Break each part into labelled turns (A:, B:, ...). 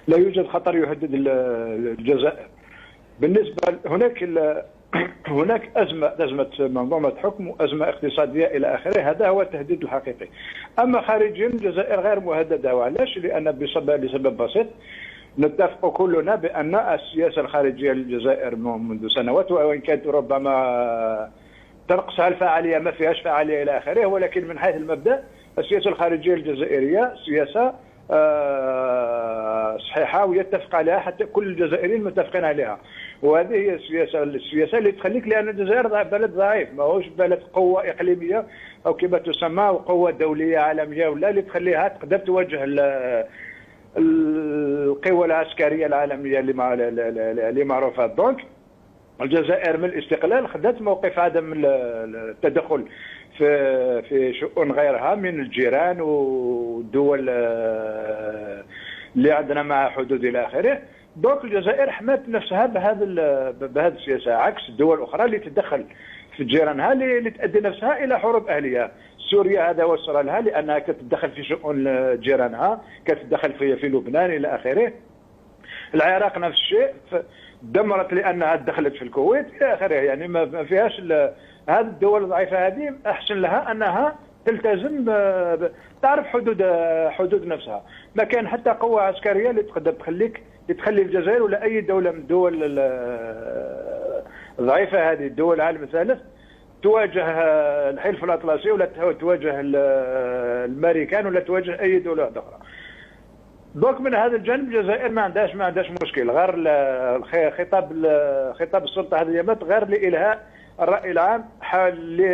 A: لا يوجد خطر يهدد الجزائر. بالنسبه هناك ازمه منظومه حكم وازمه اقتصاديه الى اخره، هذا هو التهديد الحقيقي. اما خارجيا الجزائر غير مهدده، وعلاش؟ لان لسبب بسيط، نتفق كلنا بان السياسه الخارجيه للجزائر منذ سنوات، وان كانت ربما تنقصها الفاعليه، ما فيهاش فاعليه الى اخره، ولكن من حيث المبدا السياسه الخارجيه الجزائريه سياسه صحيحه ويتفق عليها حتى كل الجزائريين متفقين عليها. وهذه هي السياسه اللي تخليك، لان الجزائر بلد ضعيف، ماهوش بلد قوه اقليميه او كما تسمى وقوه دوليه عالميه، ولا اللي تخليها تقدر تواجه القوى العسكريه العالميه اللي معروفه. دونك الجزائر من الاستقلال خذت موقف عدم التدخل في شؤون غيرها من الجيران والدول اللي عندنا مع حدود الى اخره. دونك الجزائر حمت نفسها بهذه السياسه، عكس الدول الاخرى اللي تتدخل في جيرانها، اللي تؤدي نفسها الى حروب اهليه. سوريا هذا وصل لها لانها كتتدخل في شؤون جيرانها، كتتدخل في لبنان الى اخره. العراق نفس الشيء، دمرت لانها دخلت في الكويت الى اخره. يعني ما فيهاش هذه الدول الضعيفه، هذه احسن لها انها تلتزم تعرف حدود نفسها. ما كان حتى قوه عسكريه اللي تقدر تخلي الجزائر ولا اي دوله من الدول الضعيفه هذه، الدول العالم الثالث، تواجه الحلف الاطلسي ولا تواجه الامريكان ولا تواجه اي دوله اخرى. دوك من هذا الجانب الجزائر ما عندهاش مشكل، غير خطاب السلطه هذه اليمات غير لإلهاء الراي العام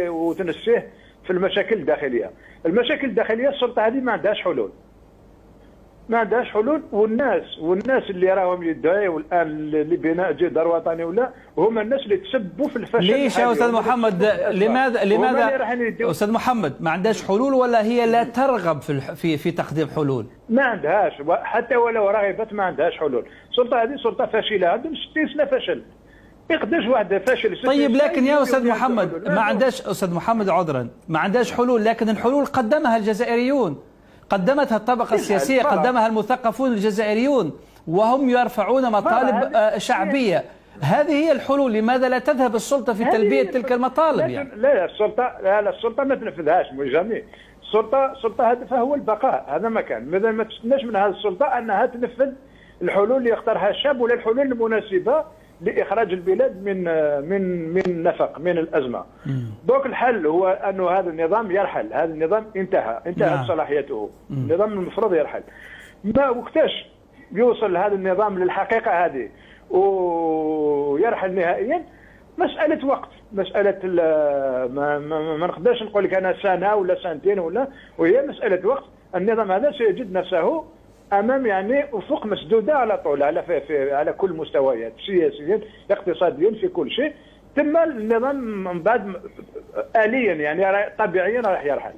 A: وتنسيه في المشاكل الداخليه. المشاكل الداخليه السلطه هذه ما عندهاش حلول، والناس اللي راهم يدعوا الان لبناء جدار وطني ولا هم الناس اللي تسبوا في الفشل.
B: ليش يا استاذ محمد؟ لماذا استاذ محمد ما عندهاش حلول، ولا هي لا ترغب في تقديم حلول؟
A: ما عندهاش، حتى ولو رغبت ما عندهاش حلول. السلطه هذه سلطه فاشله، عندهم 60 سنه فشل، ما يقدرش واحد فاشل.
B: طيب لكن يا استاذ محمد ما عندهاش، استاذ محمد عذرا، ما عندهاش حلول، لكن الحلول قدمها الجزائريون، قدمتها الطبقة السياسية، قدمها المثقفون الجزائريون، وهم يرفعون مطالب شعبية. هذه هي الحلول. لماذا لا تذهب السلطة في تلبية تلك المطالب؟ يعني
A: لا السلطة ما تنفذهاش جميع. السلطة هدفها هو البقاء، هذا ما كان. ماذا ما تستناش من هذه السلطة انها تنفذ الحلول اللي يختارها الشعب ولا الحلول المناسبة لإخراج البلاد من نفق من الأزمة. دوك الحل هو أنه هذا النظام يرحل، هذا النظام انتهت صلاحيته. النظام المفروض يرحل. ما وقتاش يوصل هذا النظام للحقيقة هذه ويرحل نهائيا؟ مسألة وقت، مسألة ما نقدرش نقول لك أنا سنة ولا سنتين وهي مسألة وقت. النظام هذا سيجد نفسه امام افق مسدوده على طول، على كل المستويات، سياسيا اقتصاديا في كل شيء. ثم النظام من بعد آليا طبيعيا راح يرحل.